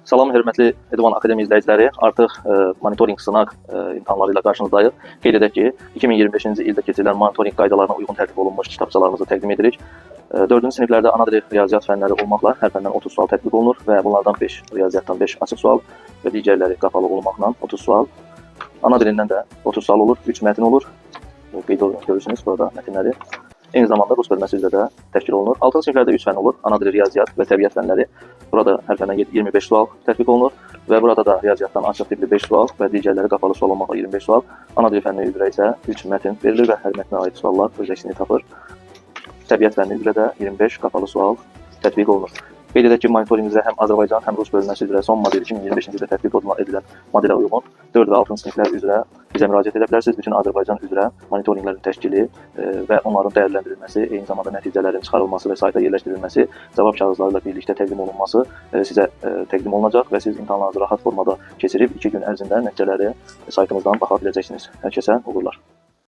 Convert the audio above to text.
Salam, hörmətli Edvan Akademiya izləyiciləri. Artıq monitoring sınaq imtahanları ilə qarşınızdayıq. Qeyd edək ki, 2025-ci ildə keçirilən monitoring qaydalarına uyğun tərtib olunmuş kitabçalarımızı təqdim edirik. 4-cü siniflərdə ana dili riyaziyyat fənləri olmaqla hər fəndən 30 sual tətbiq olunur və bunlardan 5 riyaziyyatdan 5 açıq sual və digərləri qapalı olmaqla 30 sual. Ana dilindən də 30 sual olur, 3 mətin olur. Qeyd görürsünüz burada mətinləri. Eyni zamanda rus bölməsi üzrə də təşkil olunur. 6-cı siniflərdə 3 fən olur. Ana dili, riyaziyyat və təbiət fənləri. Burada hər fəndən 25 sual tətbiq olunur və burada da riyaziyyatdan açıq tipli 5 sual və digərləri qapalı sual olmaqla 25 sual. Ana dili fənni üzrə isə 3 mətin verilir və hər mətnə aid suallar öz əksini tapır. Təbiət fənni üzrə də 25 qapalı sual tətbiq olunur. Qeyd edək ki, monitoringimizdə həm Azərbaycan, həm rus bölməsi üzrə son model 2025-ci ildə tətbiq edilən modelə uyğun 4 və 6-cı siniflər üzrə bizə müraciət edə bilərsiniz. Bütün Azərbaycan üzrə monitorinqlərin təşkili və onların dəyərləndirilməsi, eyni zamanda nəticələrin çıxarılması və sayta yerləşdirilməsi, cavab kağızları ilə birlikdə təqdim olunması sizə təqdim olunacaq və siz imtahanlarınızı rahat formada keçirib 2 gün ərzində nəticələri saytımızdan baxa biləcəksiniz. Hər kəsə uğurlar.